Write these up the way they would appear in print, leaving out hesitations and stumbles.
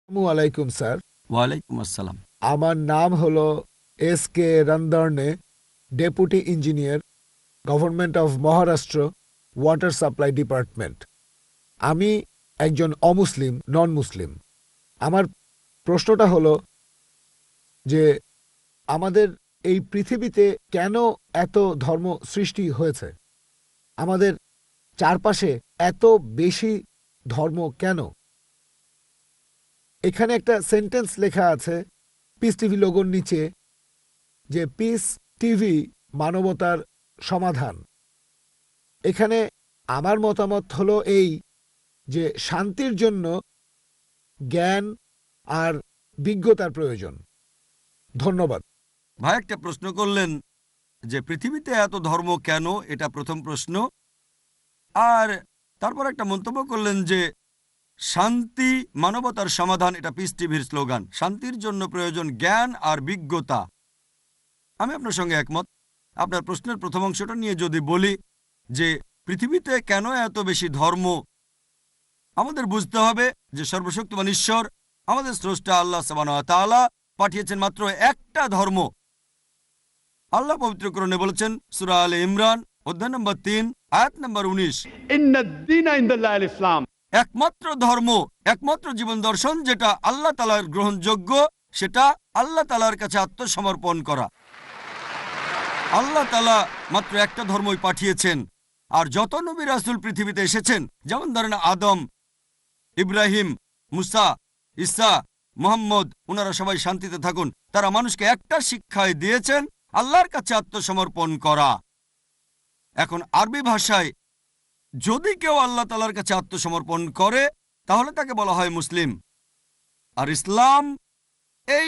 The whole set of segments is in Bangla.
আসসালামু আলাইকুম স্যার। ওয়ালাইকুম আসসালাম। আমার নাম হলো এস রন্দর্নে, deputy engineer, government of Maharashtra, water supply department. আমি একজন অমুসলিম, নন মুসলিম। আমার প্রশ্নটা হলো যে আমাদের এই পৃথিবীতে কেন এত ধর্ম সৃষ্টি হয়েছে? আমাদের চারপাশে এত বেশি ধর্ম কেন? এখানে একটা সেন্টেন্স লেখা আছে পিস টিভি লোগোর নিচে, যে পিস টিভি মানবতার সমাধান। এখানে আমার মতামত হলো এই, যে শান্তির জন্য জ্ঞান আর বিজ্ঞতার প্রয়োজন। ধন্যবাদ। ভাই একটা প্রশ্ন করলেন যে পৃথিবীতে এত ধর্ম কেন, এটা প্রথম প্রশ্ন। আর তারপর একটা মন্তব্য করলেন যে শান্তি মানবতার সমাধান, এটা পিস টিভির স্লোগান। শান্তির জন্য প্রয়োজন জ্ঞান আর বিজ্ঞতা। আমি আপনার সঙ্গে একমত। আপনার প্রশ্নের প্রথম অংশটা নিয়ে যদি বলি যে পৃথিবীতে কেন এত বেশি ধর্ম, আমাদের বুঝতে হবে যে সর্বশক্তিমান ঈশ্বর, আমাদের স্রষ্টা আল্লাহ সুবহানাহু ওয়া তাআলা পাঠিয়েছেন মাত্র একটা ধর্ম। আল্লাহ পবিত্র কোরআনে বলেছেন, সূরা আলে ইমরান অধ্যায় নম্বর 3 আয়াত নম্বর 19, ইন্নাদ-দীনা ইনদাল্লাহিল ইসলাম। একমাত্র ধর্ম, একমাত্র জীবন দর্শন যেটা আল্লাহ তাআলার গ্রহণযোগ্য, সেটা আল্লাহ তাআলার কাছে আত্মসমর্পণ করা। আল্লাহ তাআলা মাত্র একটা ধর্মই পাঠিয়েছেন। আর যত নবী রাসূল পৃথিবীতে এসেছেন, যেমন ধরেন আদম, ইব্রাহিম, মুসা, ঈসা, মুহাম্মদ, ওনারা সবাই শান্তিতে থাকুন। তারা মানুষকে একটা শিক্ষাই দিয়েছেন, আল্লাহর কাছে আত্মসমর্পণ করা। এখন আরবি ভাষায় যদি কেউ আল্লাহ তাআলার কাছে আত্মসমর্পণ করে তাহলে তাকে বলা হয় মুসলিম। আর ইসলাম, এই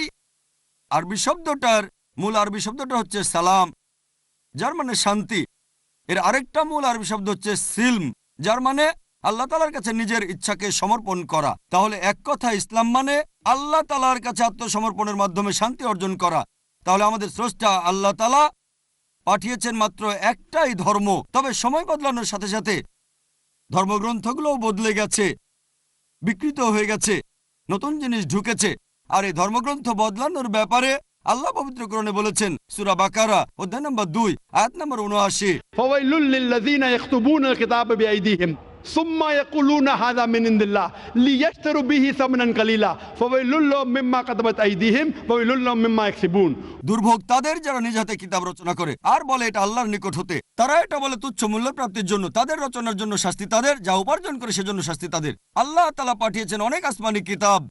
আরবি শব্দটার মূল আরবি শব্দটা হচ্ছে সালাম, যার মানে শান্তি। এর আরেকটা মূল আরবি শব্দ হচ্ছে সিলম, যার মানে আল্লাহ তাআলার কাছে নিজের ইচ্ছাকে সমর্পণ করা। তাহলে এক কথা ইসলাম মানে আল্লাহ তাআলার কাছে আত্মসমর্পণের মাধ্যমে শান্তি অর্জন করা। তাহলে আমাদের স্রষ্টা আল্লাহ তাআলা পাঠিয়েছেন মাত্র একটাই ধর্ম। তবে সময় বদলানোর সাথে সাথে ধর্মগ্রন্থগুলোও বদলে গেছে, বিকৃত হয়ে গেছে, নতুন জিনিস ঢুকেছে। আর এই ধর্মগ্রন্থ বদলানোর ব্যাপারে আল্লাহ পবিত্র কোরআনে বলেছেন, সূরা বাকারা অধ্যায় নম্বর 2 আয়াত নম্বর 79, ফাওয়াইলুল লিল্লাযীনা ইয়াকতুবুনাল কিতাবা বিআইদিহিম সুম্মা ইয়াকুলুনা হাযা মিন ইনদিল্লাহ লিয়াশতারু বিহি সামনান কালিলা ফাওয়াইলুল লাহুম মিম্মা কাতাবাত আইদিহিম ওয়াইলুল লাহুম মিম্মা ইয়াকসিবুন। দুর্ভোগ তাদের যারা নিজ হাতে কিতাব রচনা করে আর বলে এটা আল্লাহর নিকট হতে। তারা এটা বলে তুচ্ছ মূল্য প্রাপ্তির জন্য। তাদের রচনার জন্য শাস্তি তাদের, যা উপার্জন করে সেজন্য শাস্তি তাদের। আল্লাহ তাআলা পাঠিয়েছেন অনেক আসমানি কিতাব,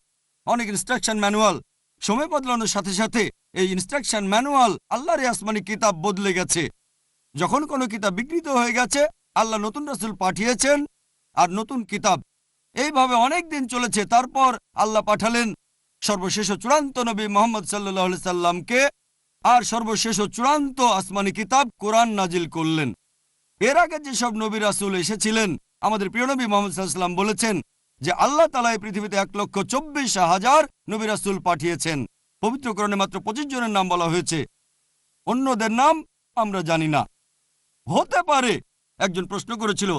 অনেক ইনস্ট্রাকশন ম্যানুয়াল। সময় বদলানোর সাথে সাথে এই ইনস্ট্রাকশন ম্যানুয়াল, আল্লাহর এই আসমানি কিতাব বদলে গেছে। যখন কোনো কিতাব বিকৃত হয়ে গেছে, আল্লাহ নতুন রাসূল পাঠিয়েছেন আর নতুন কিতাব। এইভাবে অনেক দিন চলেছে। তারপর আল্লাহ পাঠালেন সর্বশেষ ও চূড়ান্ত নবী মুহাম্মদ সাল্লাল্লাহু আলাইহি সাল্লামকে, আর সর্বশেষ ও চূড়ান্ত আসমানি কিতাব কোরআন নাজিল করলেন। এর আগে যেসব নবী রাসূল এসেছিলেন, আমাদের প্রিয় নবী মুহাম্মদ সাল্লাল্লাহু আলাইহি সাল্লাম বলেছেন যে আল্লাহ তাআলা এই পৃথিবীতে 1,24,000 নবী রাসূল পাঠিয়েছেন। পবিত্র কোরআনে মাত্র 25 জনের নাম বলা হয়েছে, অন্যদের নাম আমরা জানি না। হতে পারে একজন প্রশ্ন করেছিল,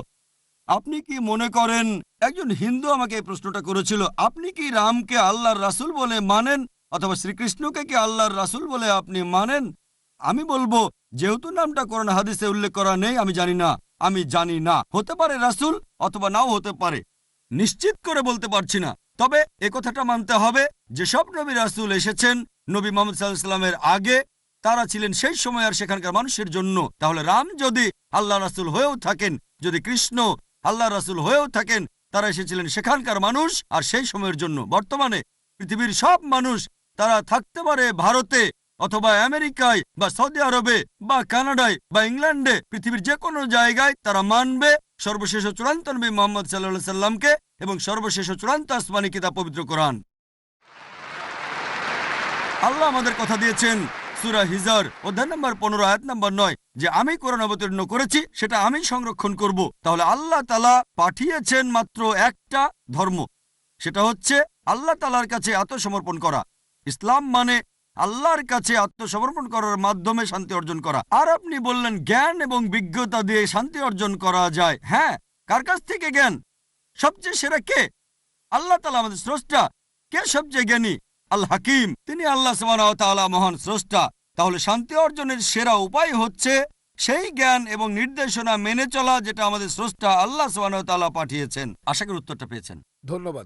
আপনি কি মনে করেন, একজন হিন্দু আমাকে এই প্রশ্নটা করেছিল, আপনি কি রামকে আল্লাহর রাসূল বলে মানেন, অথবা শ্রীকৃষ্ণকে কি আল্লাহর রাসূল বলে আপনি মানেন? আমি বলবো, যেহেতু নামটা কোরআন হাদিসে উল্লেখ করা নেই, আমি জানি না। হতে পারে রাসূল, অথবা নাও হতে পারে, নিশ্চিত করে বলতে পারছি না। তবে কথাটা মানতে হবে, যেসব নবী রাসূল এসেছেন নবী মুহাম্মদ সাল্লাল্লাহু আলাইহি ওয়াসাল্লামের আগে, তারা ছিলেন সেই সময় আর সেখানকার মানুষের জন্য। তাহলে রাম যদি আল্লাহ রাসূল হয়েও থাকেন, যদি কৃষ্ণ আল্লাহ রাসূল হয়েও থাকেন, তারা এসেছিলেন সেখানকার মানুষ আর সেই সময়ের জন্য। বর্তমানে পৃথিবীর সব মানুষ, তারা থাকতে পারে ভারতে অথবা আমেরিকায় বা সৌদি আরবে বা কানাডায় বা ইংল্যান্ডে, পৃথিবীর যে কোনো জায়গায় তারা মানবে সর্বশেষ ও চূড়ান্ত নবী মুহাম্মদ সাল্লাল্লাহু আলাইহি সাল্লামকে এবং সর্বশেষ ও চূড়ান্ত আসমানি কিতাব পবিত্র কোরআন। আল্লাহ আমাদের কথা দিয়েছেন সূরা হিজর অধ্যায় নম্বর 15 আয়াত নম্বর 9, যে আমি কোরআন অবতীর্ণ করেছি, সেটা আমি সংরক্ষণ করব। তাহলে আল্লাহ তাআলা পাঠিয়েছেন মাত্র একটা ধর্ম, সেটা হচ্ছে আল্লাহ তাআলার কাছে আত্মসমর্পণ করা। ইসলাম মানে আল্লাহর কাছে আত্মসমর্পণ করার মাধ্যমে শান্তি অর্জন করা। আর আপনি বললেন জ্ঞান এবং বিজ্ঞতা দিয়ে শান্তি অর্জন করা যায়। হ্যাঁ, কার কাছ থেকে জ্ঞান? সবচেয়ে সেরা কে? আল্লাহ তাআলা, আমাদের স্রষ্টা। কে সবচেয়ে জ্ঞানী? আল হাকিম, তিনি আল্লাহ সুবহানাহু ওয়া তাআলা মহান স্রষ্টা। তাহলে শান্তি অর্জনের সেরা উপায় হচ্ছে সেই জ্ঞান এবং নির্দেশনা মেনে চলা যেটা আমাদের স্রষ্টা আল্লাহ সুবহানাহু ওয়া তাআলা পাঠিয়েছেন। আশা করি উত্তরটা পেয়েছেন। ধন্যবাদ।